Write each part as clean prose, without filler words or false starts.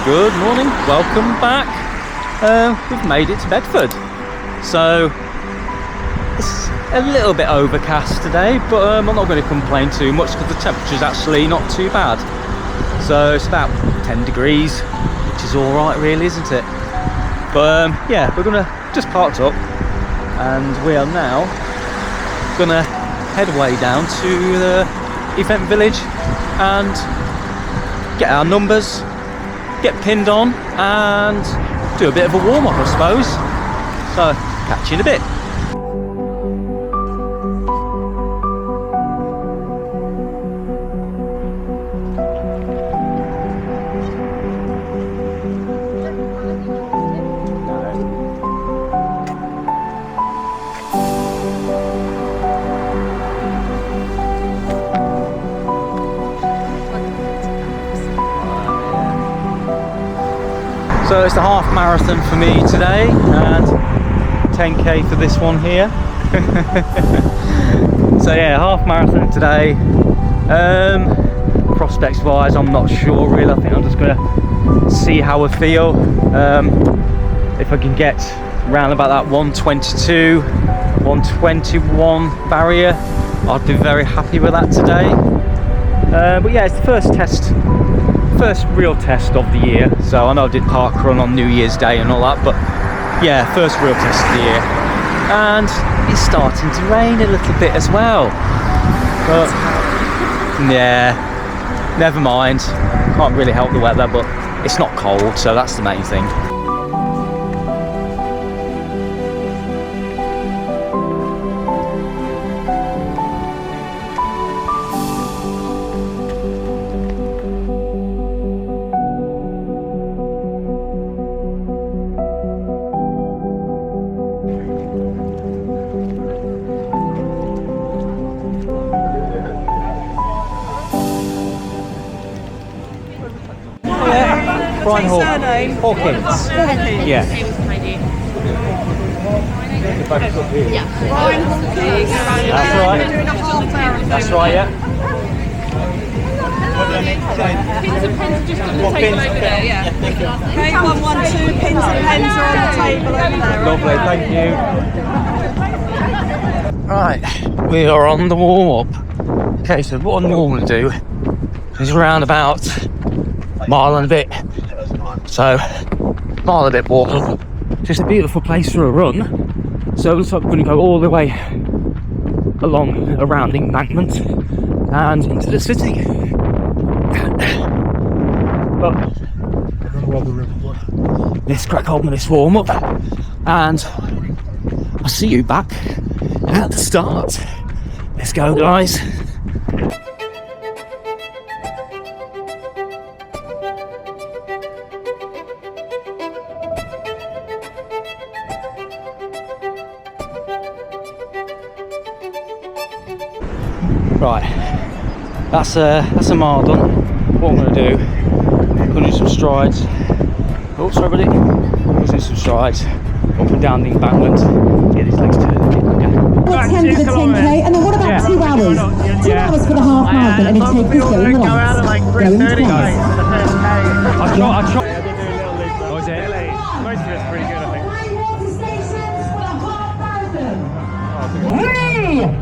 Good morning, welcome back. We've made it to Bedford. So it's a little bit overcast today, but I'm not going to complain too much because the temperature's actually not too bad. So it's about 10 degrees, which is alright really, isn't it? But yeah, we're gonna just parked up and we are now gonna head way down to the event village and get our numbers, get pinned on and do a bit of a warm-up, I suppose. So catch you in a bit. So it's the half marathon for me today and 10k for this one here. So yeah, half marathon today. Prospects wise, I'm not sure really. I think I'm just gonna see how I feel. If I can get around about that 122, 121 barrier, I'd be very happy with that today. But yeah, it's the first real test of the year. So I know I did park run on New Year's Day and all that, but yeah, first real test of the year. And it's starting to rain a little bit as well. But yeah, never mind. Can't really help the weather, but it's not cold, so that's the main thing. Brian Hawkins. Yeah. Brian Hawkins. That's right. That's right, yeah. Pins and pens are just on the table over there, yeah. Okay, 112 pins and pens are on the table over there. Lovely, thank you. Right, we are on the warm-up. Okay, so what I normally do is around about a mile and a bit. So, mile and a bit walk up. Just a beautiful place for a run. So it looks like we're going to go all the way along around the embankment and into the city. But let's crack on with this warm up and I'll see you back at the start. Let's go, guys. Right, that's a mile done. What I'm going to do, I'm going to do some strides. Oh, sorry buddy. I'm going to do some strides up and down the embankment. Get these legs turning. About 10 for the 10k, and then what about 2 hours? 2 hours for the half marathon, and then take this going relax. Going twice. I try. Oh, is it? Most of it's pretty good, I think.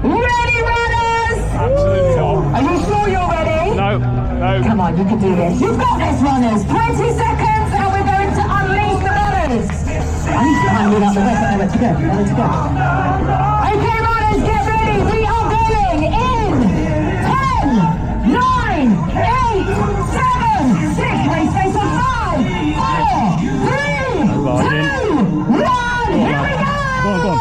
Ready, runners? Absolutely not. Are you sure you're ready? No. Come on, you can do this. You've got this, runners. 20 seconds, and we're going to unleash the runners. I need to unleash out the rest. I want to go. Okay, runners, get ready. We are going in 10, 9, 8, 7, 6. Ready, space on 5, 4, 3, 2, 1. Here we go. Go on.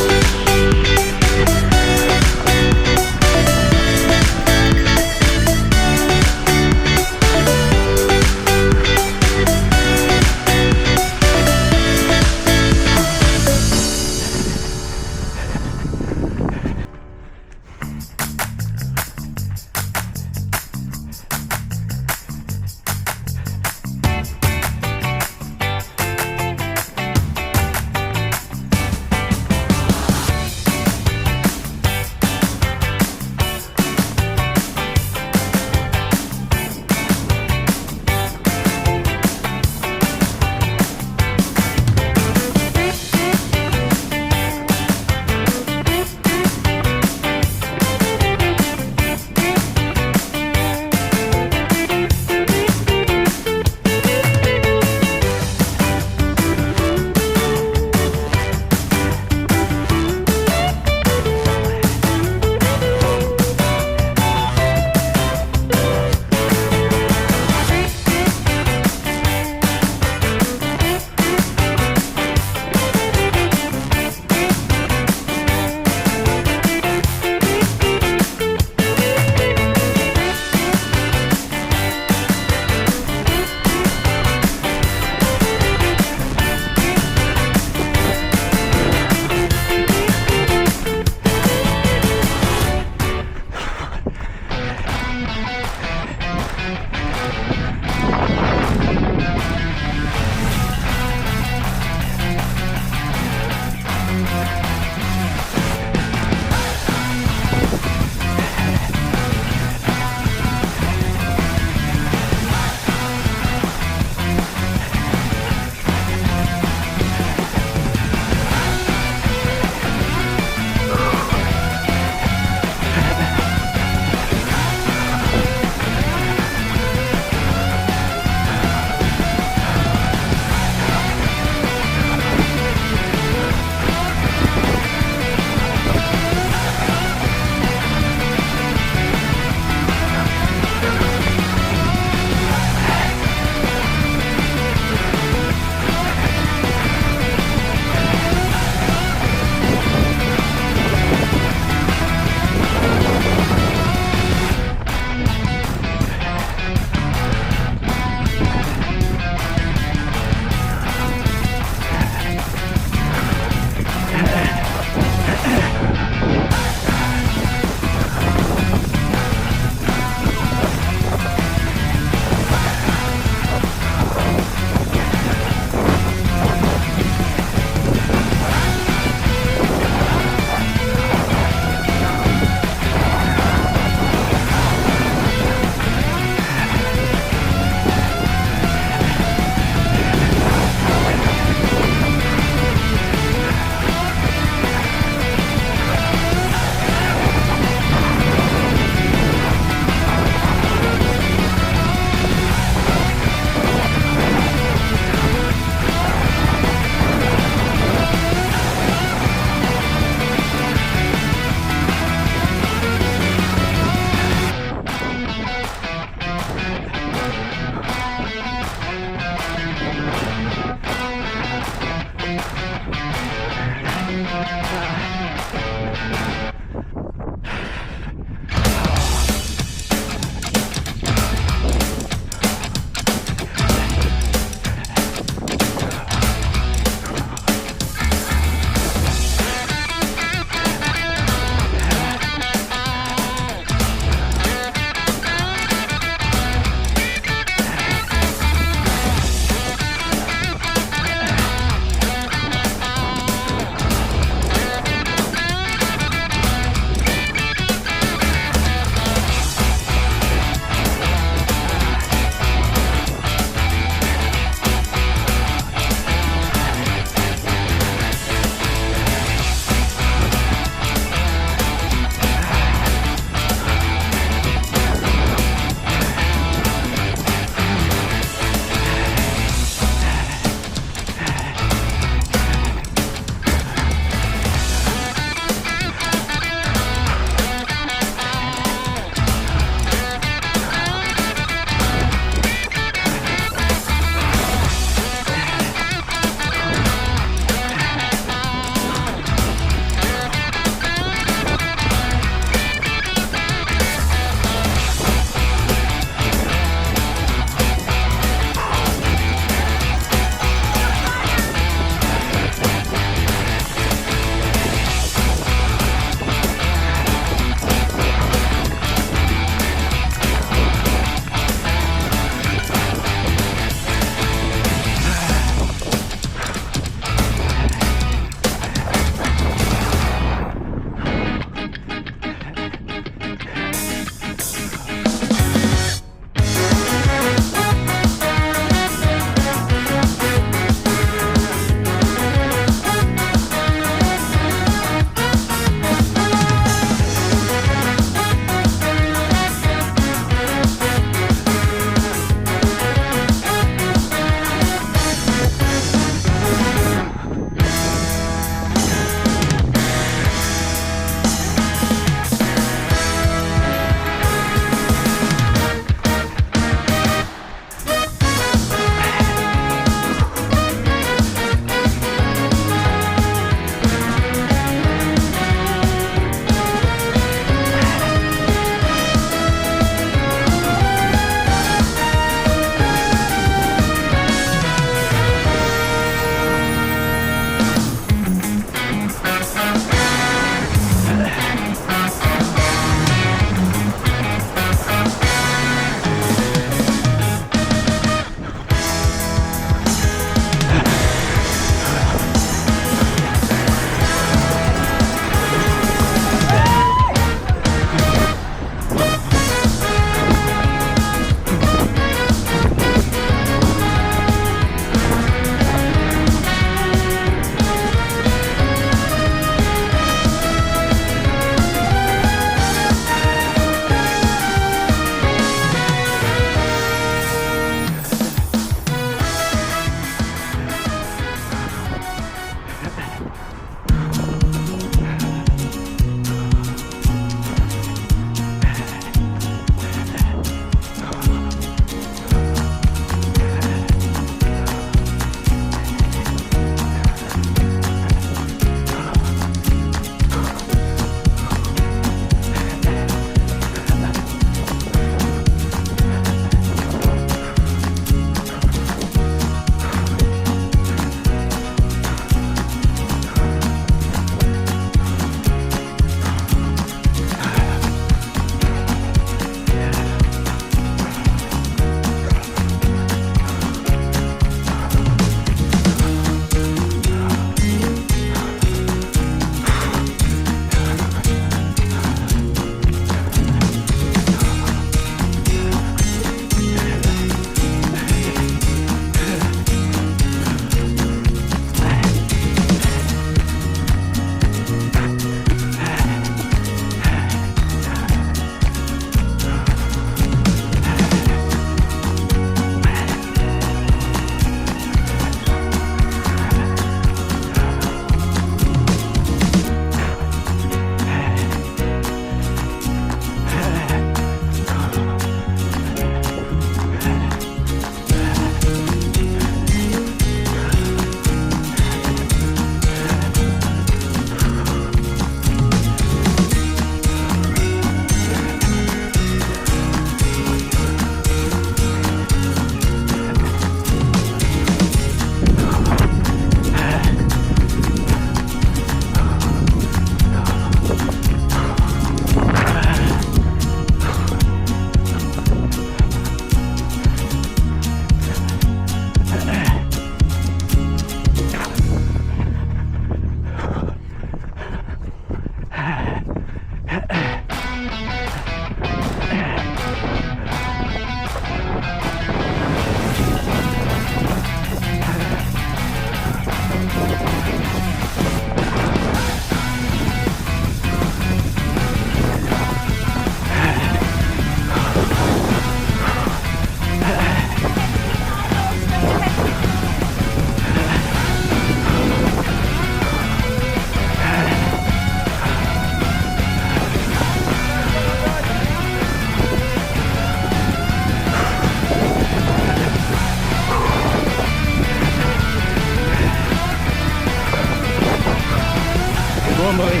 normally.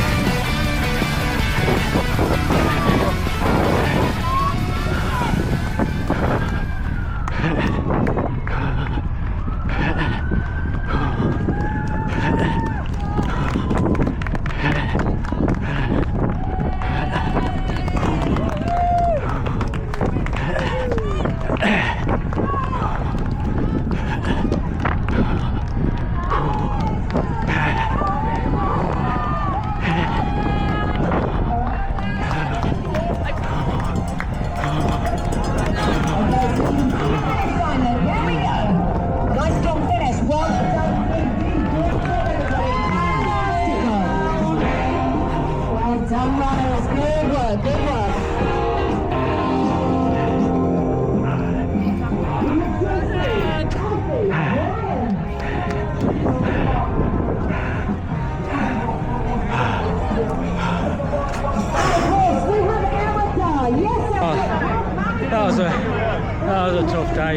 That was a tough day.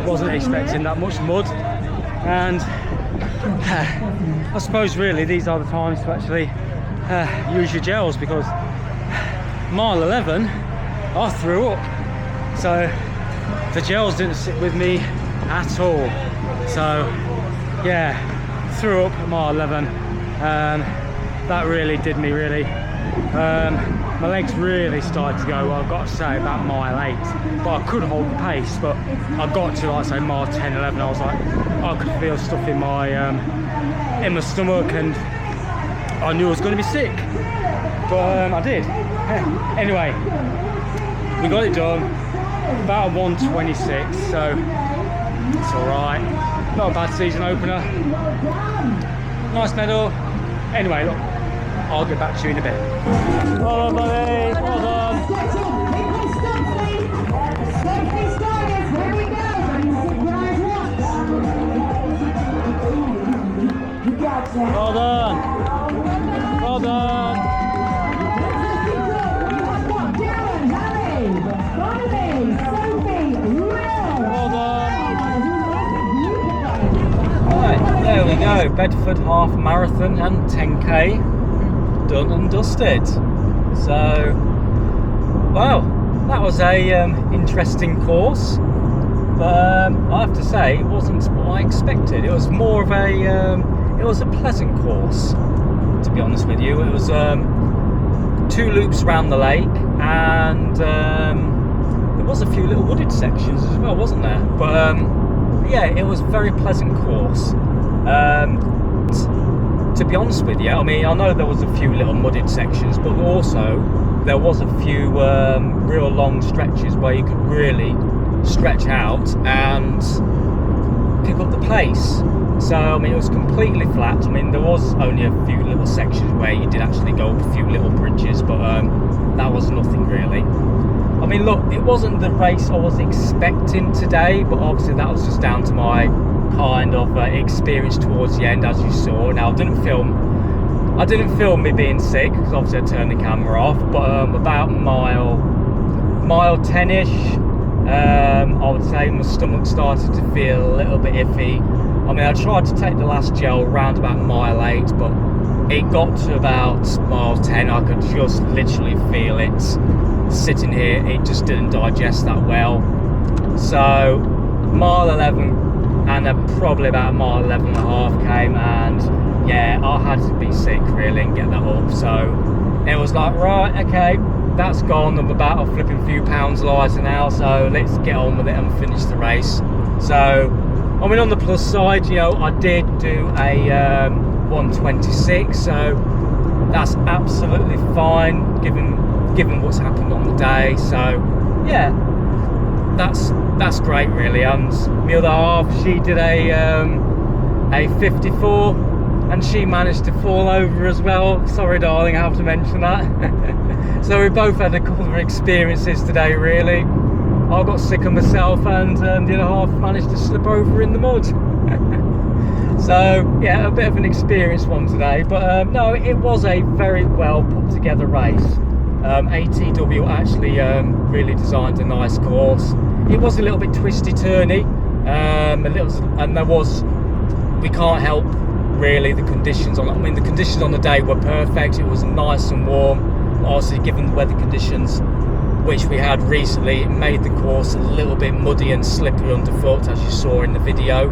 Wasn't expecting that much mud, and I suppose really these are the times to actually use your gels, because mile 11 I threw up, so the gels didn't sit with me at all. So yeah, threw up at mile 11, and that really did me really. My legs really started to go, well, I've got to say, about mile 8, but I could hold the pace. But I got to, like, say, mile 10, 11, I was like, I could feel stuff in my stomach, and I knew I was going to be sick, but I did. Anyway, we got it done, about a 1:26, so it's all right. Not a bad season opener. Nice medal. Anyway, look, I'll get back to you in a bit. Well done, buddy. Well done. Well done. Well done. Well done. Right, there we go. Bedford Half Marathon and 10k. Done and dusted. So, well, that was a interesting course, but I have to say it wasn't what I expected. It was more of a pleasant course, to be honest with you. It was 2 loops around the lake, and there was a few little wooded sections as well, wasn't there? But yeah, it was a very pleasant course. To be honest with you, I mean, I know there was a few little mudded sections, but also there was a few real long stretches where you could really stretch out and pick up the pace. So, I mean, it was completely flat. I mean, there was only a few little sections where you did actually go up a few little bridges, but that was nothing really. I mean, look, it wasn't the race I was expecting today, but obviously that was just down to my kind of experience towards the end, as you saw. Now, I didn't film me being sick, because obviously I turned the camera off, but about mile 10ish, I would say my stomach started to feel a little bit iffy. I mean, I tried to take the last gel round about mile 8, but it got to about mile 10, I could just literally feel it sitting here. It just didn't digest that well. So mile 11 and then probably about mile 11 and a half came, and yeah, I had to be sick really and get that up. So it was like, right, okay, that's gone. I'm about a flipping few pounds lighter now, so let's get on with it and finish the race. So I mean, on the plus side, you know, I did do a 1:26, so that's absolutely fine given what's happened on the day. So yeah, that's great really. And the other half, she did a 54, and she managed to fall over as well. Sorry darling, I have to mention that. So we both had a couple of experiences today really. I got sick of myself, and the other half managed to slip over in the mud. So yeah, a bit of an experienced one today, but no, it was a very well put together race. ATW actually really designed a nice course. It was a little bit twisty turny, and we can't help really the conditions on. I mean, the conditions on the day were perfect. It was nice and warm. Obviously, given the weather conditions which we had recently, it made the course a little bit muddy and slippery underfoot, as you saw in the video.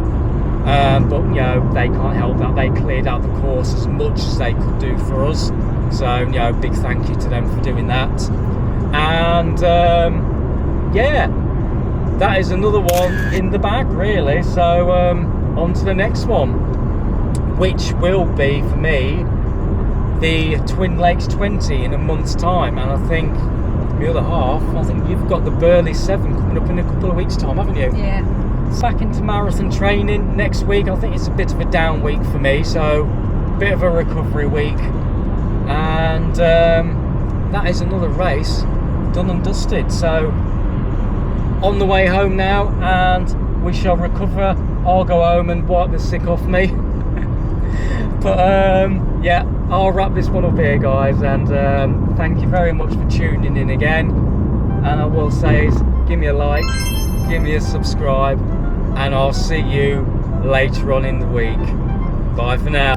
But you know, they can't help that. They cleared out the course as much as they could do for us. So you know, big thank you to them for doing that. And yeah, that is another one in the bag, really. So on to the next one, which will be for me the Twin Lakes 20 in a month's time. And I think the other half, I think you've got the Burley 7 coming up in a couple of weeks' time, haven't you? Yeah. Back into marathon training next week. I think it's a bit of a down week for me, so a bit of a recovery week. And that is another race done and dusted. So on the way home now, and we shall recover. I'll go home and wipe the sick off me. But yeah, I'll wrap this one up here, guys, and thank you very much for tuning in again. And I will say is, give me a like, give me a subscribe, and I'll see you later on in the week. Bye for now.